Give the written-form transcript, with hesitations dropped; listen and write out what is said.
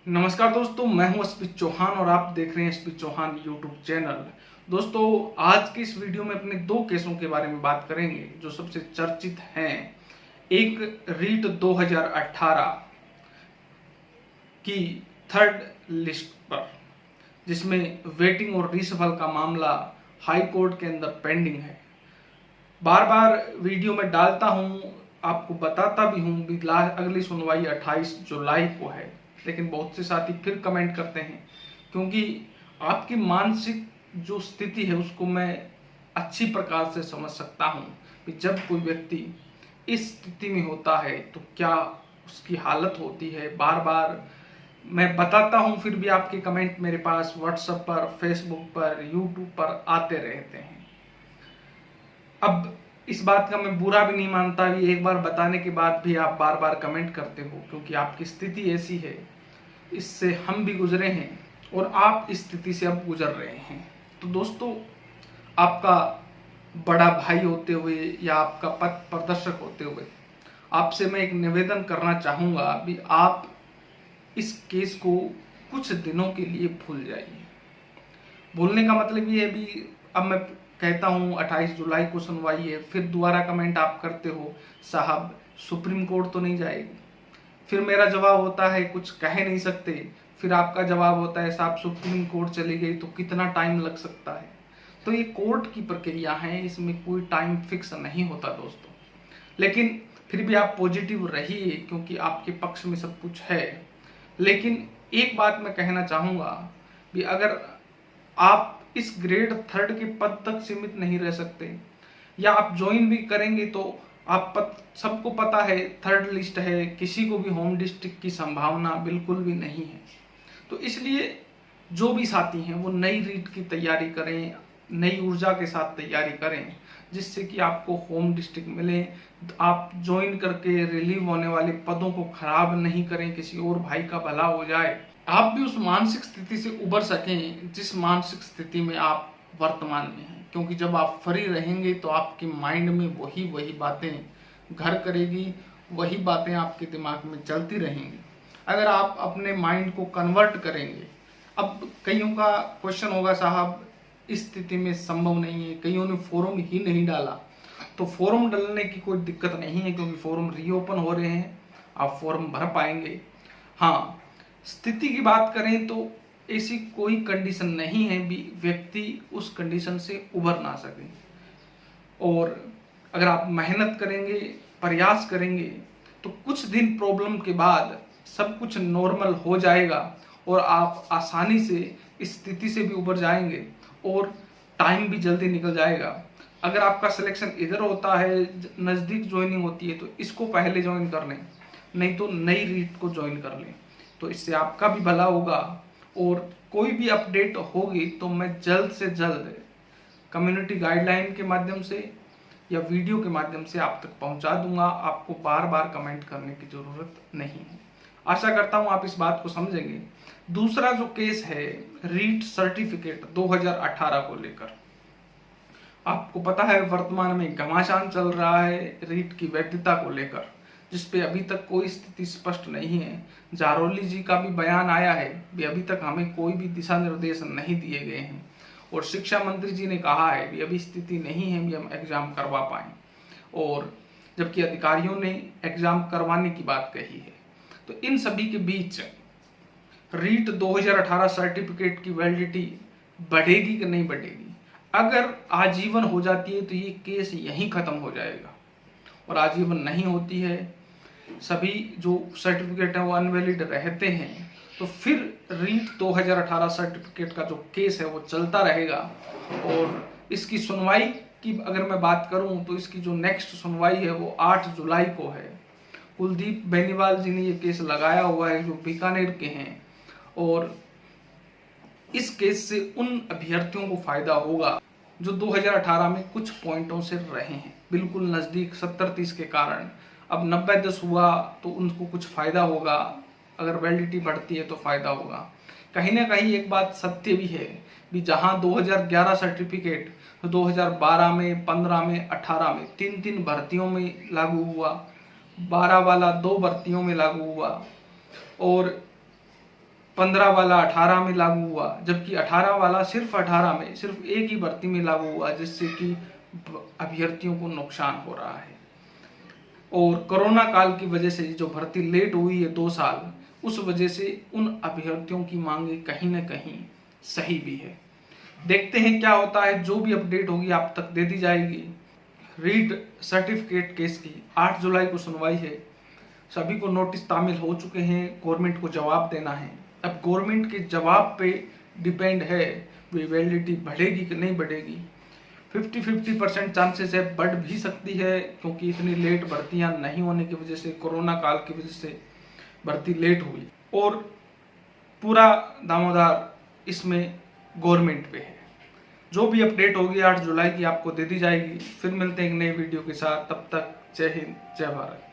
नमस्कार दोस्तों, मैं हूं एसपी चौहान और आप देख रहे हैं एसपी चौहान यूट्यूब चैनल। दोस्तों, आज की इस वीडियो में अपने दो केसों के बारे में बात करेंगे जो सबसे चर्चित हैं। एक रीट 2018 की थर्ड लिस्ट पर, जिसमें वेटिंग और रीशफल का मामला हाई कोर्ट के अंदर पेंडिंग है। बार बार वीडियो में डालता हूं, आपको बताता भी हूं भी अगली सुनवाई 28 जुलाई को है, लेकिन बहुत से साथी फिर कमेंट करते हैं क्योंकि आपकी मानसिक जो स्थिति है उसको मैं अच्छी प्रकार से समझ सकता हूं कि जब कोई व्यक्ति इस स्थिति में होता है तो क्या उसकी हालत होती है। बार बार मैं बताता हूं, फिर भी आपके कमेंट मेरे पास व्हाट्सएप पर, फेसबुक पर, यूट्यूब पर आते रहते हैं। अब इस बात का मैं बुरा भी नहीं मानता कि एक बार बताने के बाद भी आप बार बार कमेंट करते हो, क्योंकि आपकी स्थिति ऐसी है। इससे हम भी गुजरे हैं और आप इस स्थिति से अब गुजर रहे हैं। तो दोस्तों, आपका बड़ा भाई होते हुए या आपका पथ प्रदर्शक होते हुए आपसे मैं एक निवेदन करना चाहूँगा भी आप इस केस को कुछ दिनों के लिए भूल जाइए। भूलने का मतलब ये है भी, अब मैं कहता हूँ 28 जुलाई को सुनवाई है, फिर दोबारा कमेंट आप करते हो साहब सुप्रीम कोर्ट तो नहीं जाएगी। फिर मेरा जवाब होता है कुछ कह नहीं सकते, फिर आपका जवाब होता है साहब सुप्रीम कोर्ट चली गई तो कितना टाइम लग सकता है। तो ये कोर्ट की प्रक्रिया है, इसमें कोई टाइम फिक्स नहीं होता दोस्तों। लेकिन फिर भी आप पॉजिटिव रहिए क्योंकि आपके पक्ष में सब कुछ है। लेकिन एक बात मैं कहना चाहूँगा भी, अगर आप इस ग्रेड थर्ड के पद तक सीमित नहीं रह सकते या आप ज्वाइन भी करेंगे तो आप सबको पता है थर्ड लिस्ट है, किसी को भी होम डिस्ट्रिक्ट की संभावना बिल्कुल भी नहीं है। तो इसलिए जो भी साथी हैं वो नई रीट की तैयारी करें, नई ऊर्जा के साथ तैयारी करें, जिससे कि आपको होम डिस्ट्रिक्ट मिले। आप ज्वाइन करके रिलीव होने वाले पदों को खराब नहीं करें, किसी और भाई का भला हो जाए, आप भी उस मानसिक स्थिति से उबर सकें जिस मानसिक स्थिति में आप वर्तमान में हैं। क्योंकि जब आप फ्री रहेंगे तो आपके माइंड में वही बातें घर करेगी, वही बातें आपके दिमाग में चलती रहेंगी। अगर आप अपने माइंड को कन्वर्ट करेंगे, अब कईयों का क्वेश्चन होगा साहब इस स्थिति में संभव नहीं है, कईयों ने फोरम ही नहीं डाला। तो फोरम डालने की कोई दिक्कत नहीं है क्योंकि फोरम रीओपन हो रहे हैं, आप फॉर्म भर पाएंगे। हाँ, स्थिति की बात करें तो ऐसी कोई कंडीशन नहीं है भी व्यक्ति उस कंडीशन से उबर ना सके। और अगर आप मेहनत करेंगे, प्रयास करेंगे तो कुछ दिन प्रॉब्लम के बाद सब कुछ नॉर्मल हो जाएगा और आप आसानी से इस स्थिति से भी उबर जाएंगे और टाइम भी जल्दी निकल जाएगा। अगर आपका सिलेक्शन इधर होता है, नज़दीक ज्वाइनिंग होती है, तो इसको पहले ज्वाइन कर लें, नहीं तो नई रीट को ज्वाइन कर लें। तो इससे आपका भी भला होगा। और कोई भी अपडेट होगी तो मैं जल्द से जल्द कम्युनिटी गाइडलाइन के माध्यम से या वीडियो के माध्यम से आप तक पहुंचा दूंगा। आपको बार बार कमेंट करने की जरूरत नहीं है। आशा करता हूं आप इस बात को समझेंगे। दूसरा जो केस है रीट सर्टिफिकेट 2018 को लेकर, आपको पता है वर्तमान में घमासान चल रहा है रीट की वैधता को लेकर, जिसपे अभी तक कोई स्थिति स्पष्ट नहीं है। जारोली जी का भी बयान आया है भी अभी तक हमें कोई भी दिशा निर्देश नहीं दिए गए हैं, और शिक्षा मंत्री जी ने कहा है भी अभी स्थिति नहीं है भी हम एग्जाम करवा पाए, और जबकि अधिकारियों ने एग्जाम करवाने की बात कही है। तो इन सभी के बीच रीट 2018 सर्टिफिकेट की वैलिडिटी बढ़ेगी कि नहीं बढ़ेगी? अगर आजीवन हो जाती है तो ये केस यहीं खत्म हो जाएगा, और आजीवन नहीं होती है, सभी जो सर्टिफिकेट है वो अनवैलिड रहते हैं, तो फिर रीट 2018 सर्टिफिकेट का जो केस है वो चलता रहेगा। और इसकी सुनवाई की अगर मैं बात करूं तो इसकी जो नेक्स्ट सुनवाई है वो 8 जुलाई को है। कुलदीप बेनीवाल जी ने ये केस लगाया हुआ है जो बीकानेर के हैं, और इस केस से उन अभ्यर्थियों को फायदा होगा जो 2018 में कुछ पॉइंटों से रहे हैं बिल्कुल नज़दीक 70-30 के कारण। अब 90-10 हुआ तो उनको कुछ फायदा होगा, अगर वैलिडिटी बढ़ती है तो फायदा होगा। कहीं ना कहीं एक बात सत्य भी है भी, जहां 2011 सर्टिफिकेट तो 2012 में, 15 में, 18 में 3 भर्तियों में लागू हुआ, 12 वाला 2 भर्तियों में लागू हुआ, और 15 वाला 18 में लागू हुआ, जबकि 18 वाला सिर्फ 18 में सिर्फ एक ही भर्ती में लागू हुआ, जिससे कि अभ्यर्थियों को नुकसान हो रहा है। और कोरोना काल की वजह से जो भर्ती लेट हुई है 2 साल, उस वजह से उन अभ्यर्थियों की मांगे कहीं न कहीं सही भी है। देखते हैं क्या होता है, जो भी अपडेट होगी आप तक दे दी जाएगी। रीट सर्टिफिकेट केस की 8 जुलाई को सुनवाई है। सभी को नोटिस तामील हो चुके हैं, गवर्नमेंट को जवाब देना है। अब गवर्नमेंट के जवाब पे डिपेंड है वे वैलिडिटी बढ़ेगी कि नहीं बढ़ेगी। 50-50% चांसेस है बढ़ भी सकती है, क्योंकि इतनी लेट भर्तियां नहीं होने की वजह से, कोरोना काल की वजह से भर्ती लेट हुई। और पूरा दामोदार इसमें गवर्नमेंट पे है। जो भी अपडेट होगी 8 जुलाई की आपको दे दी जाएगी। फिर मिलते हैं एक नए वीडियो के साथ, तब तक जय हिंद जय भारत।